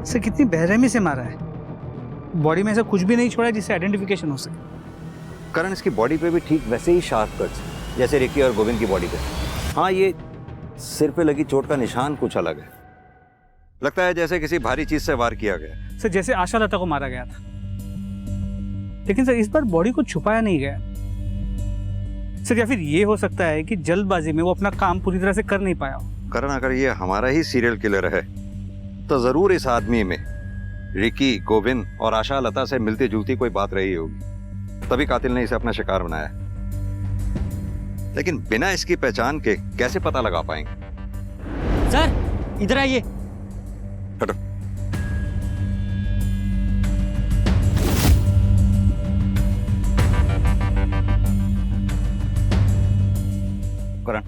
Speaker 2: सर कितनी बेरहमी से मारा है, बॉडी में ऐसा कुछ भी नहीं छोड़ा जिससे आइडेंटिफिकेशन हो सके।
Speaker 10: करण, इसकी बॉडी पे भी ठीक वैसे ही शार्प कट्स जैसे रिकी और गोविंद की बॉडी पे। हाँ, ये सिर पे लगी चोट का निशान कुछ अलग है, लगता है जैसे किसी भारी चीज से वार किया गया।
Speaker 2: सर जैसे आशालता को मारा गया था, लेकिन सर इस बार बॉडी को छुपाया नहीं गया। सर या फिर ये हो सकता है कि जल्दबाजी में वो अपना काम पूरी तरह से कर नहीं पाया हो।
Speaker 10: करण, अगर ये हमारा ही सीरियल किलर है तो जरूर इस आदमी में रिकी, गोविंद और आशालता से मिलती जुलती कोई बात रही होगी, तभी कातिल ने इसे अपना शिकार बनाया। लेकिन बिना इसकी पहचान के कैसे पता लगा पाएंगे?
Speaker 15: सर इधर आइए।
Speaker 10: हटो। करण,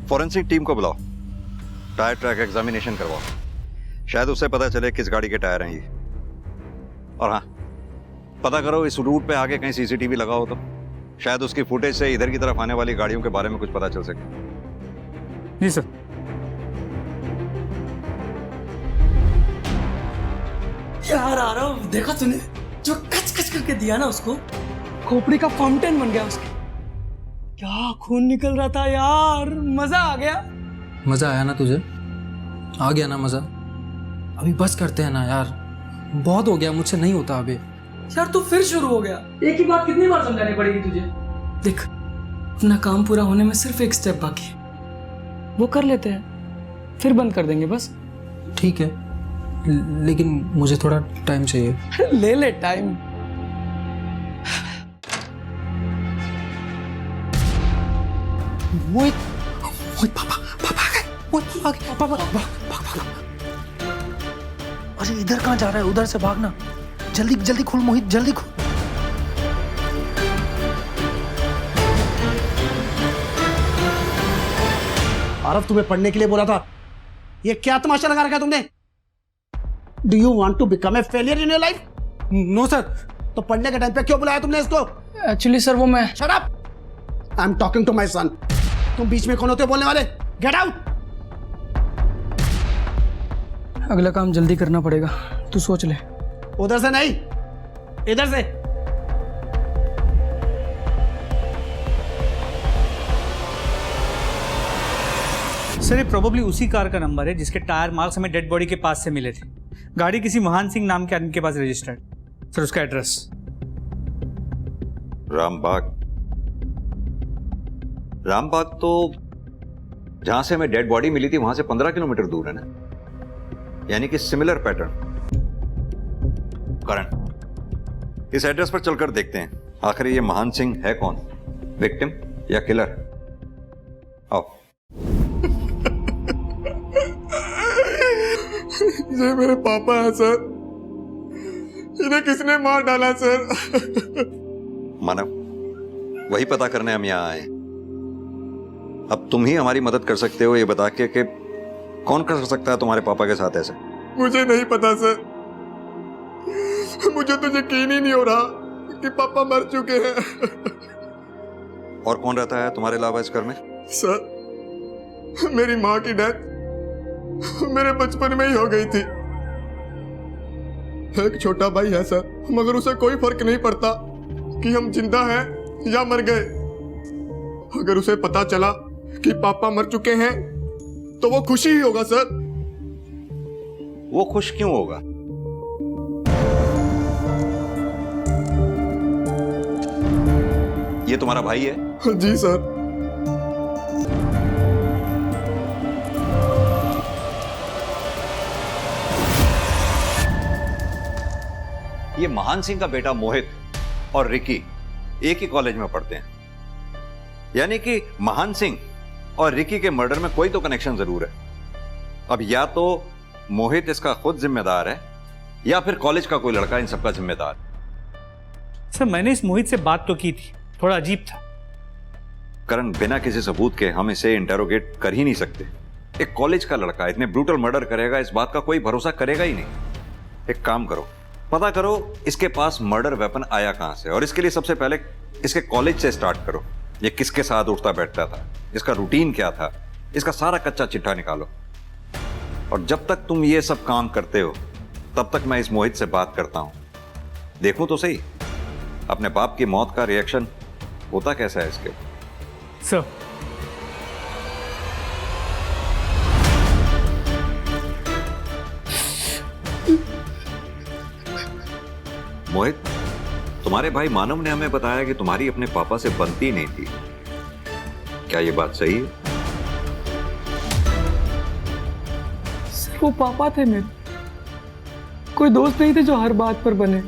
Speaker 10: फॉरेंसिक टीम को बुलाओ, टायर ट्रैक एग्जामिनेशन करवाओ, शायद उससे पता चले किस गाड़ी के टायर हैं ये। और हाँ, पता करो इस रूट पे आगे कहीं सीसीटीवी लगा हो तो शायद उसकी फुटेज से इधर की तरफ आने वाली गाड़ियों के बारे में कुछ पता चल सके।
Speaker 2: जी सर।
Speaker 6: यार आरव, देखा तूने जो कच कच करके दिया ना उसको, खोपड़ी का फाउंटेन बन गया उसके। क्या खून निकल रहा था यार, मजा आ गया।
Speaker 7: मजा आया ना तुझे? आ गया ना मजा? अभी बस करते हैं ना यार, बहुत हो गया, मुझसे नहीं होता अभी।
Speaker 6: यार तू फिर शुरू हो गया। एक ही बात कितनी बार समझानी पड़ेगी तुझे? देख, अपना काम पूरा होने में सिर्फ एक स्टेप बाकी है, वो कर लेते हैं, फिर बंद कर देंगे बस।
Speaker 7: ठीक है, लेकिन मुझे थोड़ा टाइम चाहिए।
Speaker 6: ले ले टाइम।
Speaker 7: मोहित, मोहित पापा, पापा आ गए, मोहित आ गए, पापा, भाग, भाग, भाग।
Speaker 17: अरे इधर कहाँ जा रहा है? उधर से भागना। जल्दी जल्दी खोल मोहित, जल्दी खोल।
Speaker 16: आरव, तुम्हें पढ़ने के लिए बोला था, ये क्या तमाशा लगा रखा है तुमने? Do you want to become a failure in your life?
Speaker 7: No sir.
Speaker 16: तो पढ़ने के टाइम पे क्यों बुलाया तुमने इसको?
Speaker 6: एक्चुअली सर वो मैं।
Speaker 16: Shut up! I am talking to my son. तुम बीच में कौन होते हो बोलने वाले? Get out!
Speaker 6: अगला काम जल्दी करना पड़ेगा, तू सोच ले।
Speaker 16: उधर से नहीं, इधर से।
Speaker 2: सर ये प्रोबेबली उसी कार का नंबर है जिसके टायर मार्क्स हमें डेड बॉडी के पास से मिले थे। गाड़ी किसी महान सिंह नाम के आदमी के पास रजिस्टर्ड। सर उसका एड्रेस
Speaker 10: रामबाग। रामबाग तो जहां से हमें डेड बॉडी मिली थी वहां से 15 किलोमीटर दूर है ना, यानी कि सिमिलर पैटर्न। करण, इस एड्रेस पर चलकर देखते हैं आखिर ये महान सिंह है कौन, विक्टिम या किलर। आओ।
Speaker 17: ये मेरे पापा हैं सर, इन्हें किसने मार डाला सर?
Speaker 10: मानव, वही पता करने हम यहाँ आए। अब तुम ही हमारी मदद कर सकते हो ये बता के कि कौन कर सकता है तुम्हारे पापा के साथ ऐसे।
Speaker 17: मुझे नहीं पता सर, मुझे तो यकीन ही नहीं हो रहा कि पापा मर चुके हैं।
Speaker 10: और कौन रहता है तुम्हारे अलावा इस घर में?
Speaker 17: सर मेरी माँ की डेथ मेरे बचपन में ही हो गई थी। एक छोटा भाई है सर, मगर उसे कोई फर्क नहीं पड़ता कि हम जिंदा हैं या मर गए। अगर उसे पता चला कि पापा मर चुके हैं तो वो खुशी ही होगा सर।
Speaker 10: वो खुश क्यों होगा? ये तुम्हारा भाई है?
Speaker 17: जी सर।
Speaker 10: ये महान सिंह का बेटा मोहित और रिकी एक ही कॉलेज में पढ़ते हैं, यानी कि महान सिंह और रिकी के मर्डर में कोई तो कनेक्शन जरूर है। अब या तो मोहित इसका खुद जिम्मेदार है या फिर कॉलेज का कोई लड़का इन सबका जिम्मेदार।
Speaker 2: सर मैंने इस मोहित से बात तो की थी, थोड़ा अजीब था।
Speaker 10: करण, बिना किसी सबूत के हम इसे इंटेरोगेट कर ही नहीं सकते। एक कॉलेज का लड़का इतने ब्रूटल मर्डर करेगा, इस बात का कोई भरोसा करेगा ही नहीं। एक काम करो, पता करो इसके पास मर्डर वेपन आया कहां से, और इसके लिए सबसे पहले इसके कॉलेज से स्टार्ट करो। ये किसके साथ उठता बैठता था, इसका रूटीन क्या था, इसका सारा कच्चा चिट्ठा निकालो। और जब तक तुम ये सब काम करते हो तब तक मैं इस मोहित से बात करता हूं, देखूं तो सही अपने बाप की मौत का रिएक्शन होता कैसा है इसके।
Speaker 2: सर
Speaker 10: मोहित, तुम्हारे भाई मानव ने हमें बताया कि तुम्हारी अपने पापा से बनती नहीं थी, क्या ये बात सही है?
Speaker 6: सर वो पापा थे मेरे, कोई दोस्त नहीं थे जो हर बात पर बने।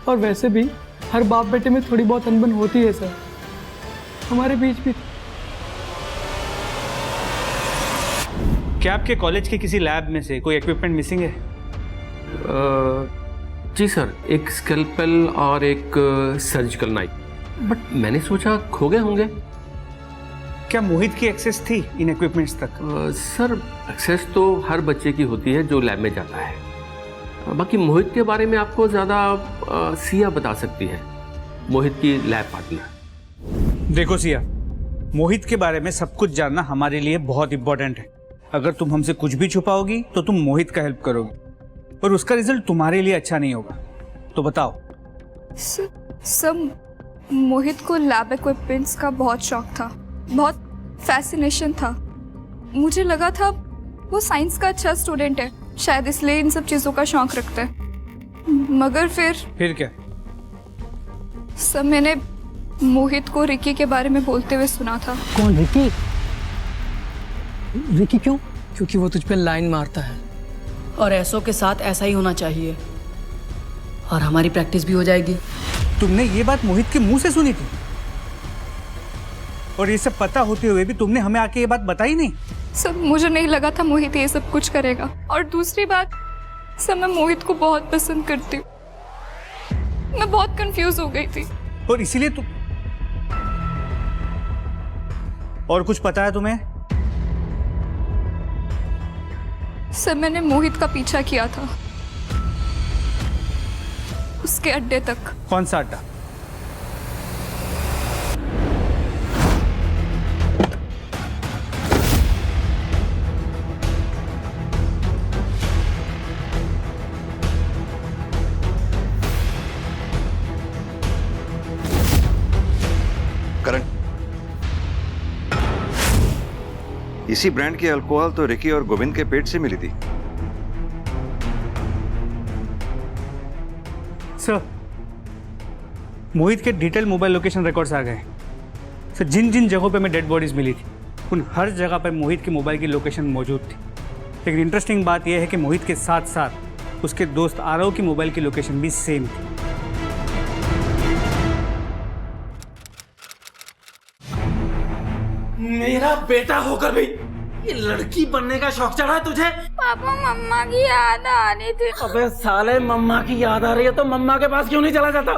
Speaker 6: और वैसे भी हर बाप बेटे में थोड़ी बहुत अनबन होती है सर, हमारे बीच भी।
Speaker 2: क्या आपके कॉलेज के किसी लैब में से कोई इक्विपमेंट मिसिंग है?
Speaker 19: जी सर, एक स्कैल्पेल और एक सर्जिकल नाइफ, बट मैंने सोचा खो गए होंगे।
Speaker 2: क्या मोहित की एक्सेस थी इन इक्विपमेंट्स तक?
Speaker 19: सर एक्सेस तो हर बच्चे की होती है जो लैब में जाता है। बाकी मोहित के बारे में आपको ज़्यादा सिया बता सकती है, मोहित की लैब पार्टनर।
Speaker 2: देखो सिया, मोहित के बारे में सब कुछ जानना हमारे लिए बहुत इंपॉर्टेंट है। अगर तुम हमसे कुछ भी छुपाओगी तो तुम मोहित का हेल्प करोगी, और उसका रिजल्ट तुम्हारे लिए अच्छा नहीं होगा। तो बताओ।
Speaker 5: सर, मोहित को लैब इक्विपमेंट्स का बहुत शौक था, बहुत फैसिनेशन था। मुझे लगा था वो साइंस का अच्छा स्टूडेंट है, शायद इसलिए इन सब चीज़ों का शौक रखता है। मगर फिर
Speaker 2: क्या?
Speaker 5: सर, मैंने मोहित को रिकी के बारे में बोलते हुए सुना था।
Speaker 6: कौन? रिकी? रिकी क्यों? क्योंकि वो तुझ पे लाइन मारता है और ऐसों के साथ ऐसा ही होना चाहिए, और हमारी प्रैक्टिस भी हो जाएगी।
Speaker 2: तुमने ये बात मोहित के मुंह से सुनी थी? और ये सब पता होते हुए भी तुमने हमें आके ये बात बताई नहीं?
Speaker 5: सर, मुझे नहीं लगा था मोहित ये सब कुछ करेगा। और दूसरी बात सर, मैं मोहित को बहुत पसंद करती हूँ। मैं बहुत कंफ्यूज हो गई थी।
Speaker 2: और इसीलिए तुम... और कुछ पता है तुम्हें?
Speaker 5: सर, मैंने मोहित का पीछा किया था उसके अड्डे तक।
Speaker 2: कौन सा अड्डा?
Speaker 10: करण, इसी ब्रांड की अल्कोहल तो रिकी और गोविंद के पेट से मिली थी।
Speaker 2: सर, मोहित के डिटेल मोबाइल लोकेशन रिकॉर्ड्स आ गए। सर, जिन जिन जगहों पे हमें डेड बॉडीज मिली थी उन हर जगह पर मोहित के मोबाइल की लोकेशन मौजूद थी। लेकिन इंटरेस्टिंग बात यह है कि मोहित के साथ साथ उसके दोस्त आरव की मोबाइल की लोकेशन भी सेम थी।
Speaker 4: मेरा बेटा होकर भी ये लड़की बनने का शौक चढ़ा है तुझे?
Speaker 11: पापा, मम्मा की याद आ रही थी।
Speaker 4: अबे साले, मम्मा की याद आ रही है तो मम्मा के पास क्यों नहीं चला जाता?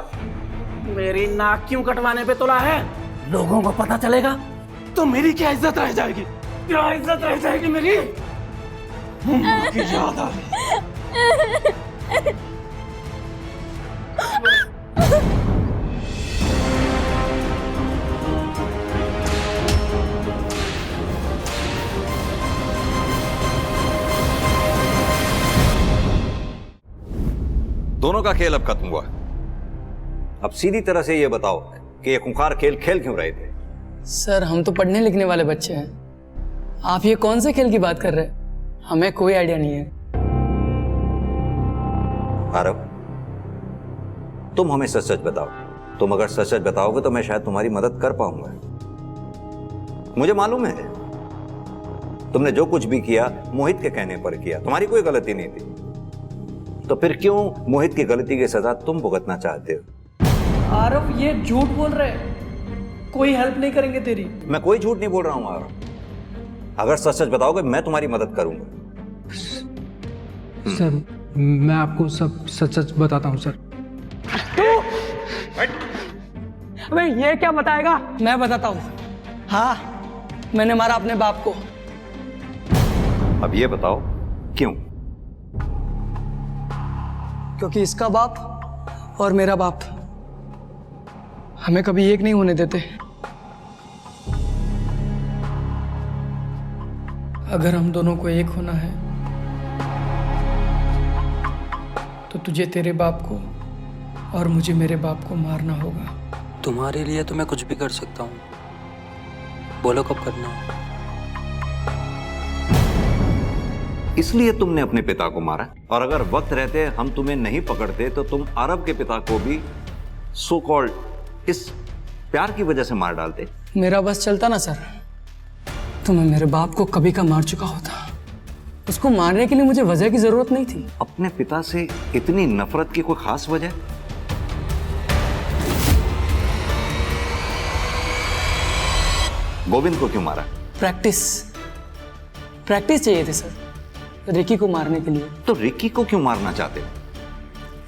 Speaker 4: मेरी नाक क्यों कटवाने पे तुला है? लोगों को पता चलेगा तो मेरी क्या इज्जत रह जाएगी? क्या इज्जत रह जाएगी मेरी? मम्मा की याद आ रही है।
Speaker 10: दोनों का खेल अब खत्म हुआ। अब सीधी तरह से ये बताओ कि ये खूंखार खेल खेल क्यों रहे थे?
Speaker 6: सर, हम तो पढ़ने लिखने वाले बच्चे हैं। आप ये कौन से खेल की बात कर रहे हैं? हमें कोई आइडिया नहीं है।
Speaker 10: आरव, तुम हमें सच सच बताओ। तुम अगर सच सच बताओगे तो मैं शायद तुम्हारी मदद कर पाऊंगा। मुझे मालूम है तुमने जो कुछ भी किया मोहित के कहने पर किया, तुम्हारी कोई गलती नहीं थी। तो फिर क्यों मोहित की गलती की सजा तुम भुगतना चाहते हो?
Speaker 6: आरव, ये झूठ बोल रहे हैं। कोई हेल्प नहीं करेंगे तेरी।
Speaker 10: मैं कोई झूठ नहीं बोल रहा हूं आरव। अगर सच सच बताओगे मैं तुम्हारी मदद करूंगा।
Speaker 7: सर, मैं आपको सब सच सच बताता हूँ सर।
Speaker 6: अबे ये क्या बताएगा? मैं बताता हूँ। हाँ, मैंने मारा अपने बाप को।
Speaker 10: अब ये बताओ क्यों?
Speaker 6: क्योंकि इसका बाप और मेरा बाप हमें कभी एक नहीं होने देते। अगर हम दोनों को एक होना है तो तुझे तेरे बाप को और मुझे मेरे बाप को मारना होगा।
Speaker 15: तुम्हारे लिए तो मैं कुछ भी कर सकता हूँ, बोलो कब करना है।
Speaker 10: इसलिए तुमने अपने पिता को मारा, और अगर वक्त रहते हम तुम्हें नहीं पकड़ते तो तुम आरव के पिता को भी सो कॉल्ड इस प्यार की वजह से मार डालते।
Speaker 6: मेरा बस चलता ना सर तो मैं मेरे बाप को कभी का मार चुका होता। उसको मारने के लिए मुझे वजह की जरूरत नहीं थी।
Speaker 10: अपने पिता से इतनी नफरत की कोई खास वजह? गोविंद को क्यों मारा?
Speaker 6: प्रैक्टिस चाहिए थी सर, रिकी को मारने के लिए।
Speaker 10: तो रिकी को क्यों मारना चाहते?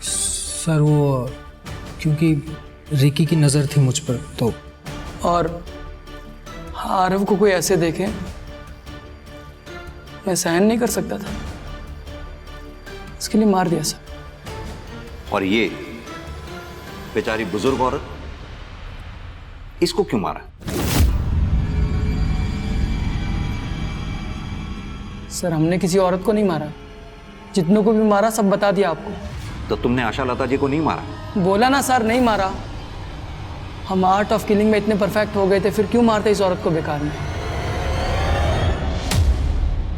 Speaker 7: सर, वो क्योंकि रिकी की नजर थी मुझ पर तो।
Speaker 6: और आरव को कोई ऐसे देखे मैं सहन नहीं कर सकता था, इसके लिए मार दिया सर।
Speaker 10: और ये बेचारी बुजुर्ग औरत, इसको क्यों मारा?
Speaker 6: सर, हमने किसी औरत को नहीं मारा, जितनों को भी मारा सब बता दिया आपको।
Speaker 10: तो तुमने आशा लता जी को नहीं मारा?
Speaker 6: बोला ना सर, नहीं मारा। हम आर्ट ऑफ किलिंग में इतने परफेक्ट हो गए थे, फिर क्यों मारते इस औरत को बेकार में?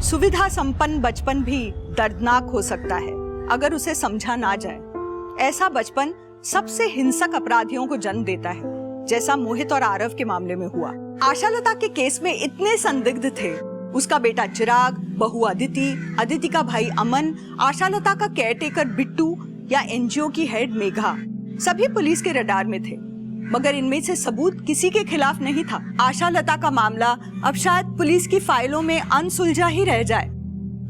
Speaker 1: सुविधा संपन्न बचपन भी दर्दनाक हो सकता है अगर उसे समझा ना जाए। ऐसा बचपन सबसे हिंसक अपराधियों को जन्म देता है, जैसा मोहित और आरव के मामले में हुआ। आशा लता के केस में इतने संदिग्ध थे, उसका बेटा चिराग, बहू अदिति, अदिति का भाई अमन, आशा लता का केयरटेकर बिट्टू या एनजीओ की हेड मेघा, सभी पुलिस के रडार में थे, मगर इनमें से सबूत किसी के खिलाफ नहीं था। आशा लता का मामला अब शायद पुलिस की फाइलों में अनसुलझा ही रह जाए,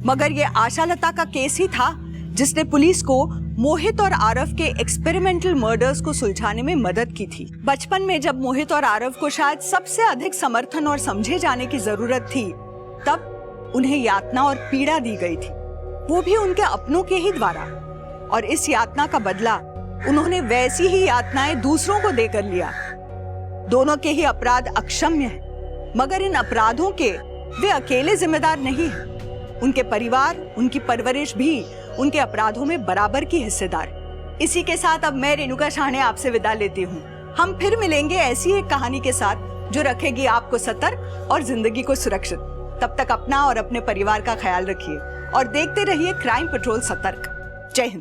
Speaker 1: मगर ये आशा लता का केस ही था जिसने पुलिस को मोहित और आरव के एक्सपेरिमेंटल मर्डर्स को सुलझाने में मदद की थी। बचपन में जब मोहित और आरव को शायद सबसे अधिक समर्थन और समझे जाने की जरूरत थी, तब उन्हें यातना और पीड़ा दी गई थी, वो भी उनके अपनों के ही द्वारा। और इस यातना का बदला उन्होंने वैसी ही यातनाएं दूसरों को देकर लिया। दोनों के ही अपराध अक्षम्य हैं, मगर इन अपराधों के वे अकेले जिम्मेदार नहीं हैं। उनके परिवार, उनकी परवरिश भी उनके अपराधों में बराबर की हिस्सेदार। इसी के साथ अब मैं रेणुका शाहने आपसे विदा लेती हूँ। हम फिर मिलेंगे ऐसी एक कहानी के साथ जो रखेगी आपको सतर्क और जिंदगी को सुरक्षित। तब तक अपना और अपने परिवार का ख्याल रखिए और देखते रहिए क्राइम पेट्रोल सतर्क। जय हिंद।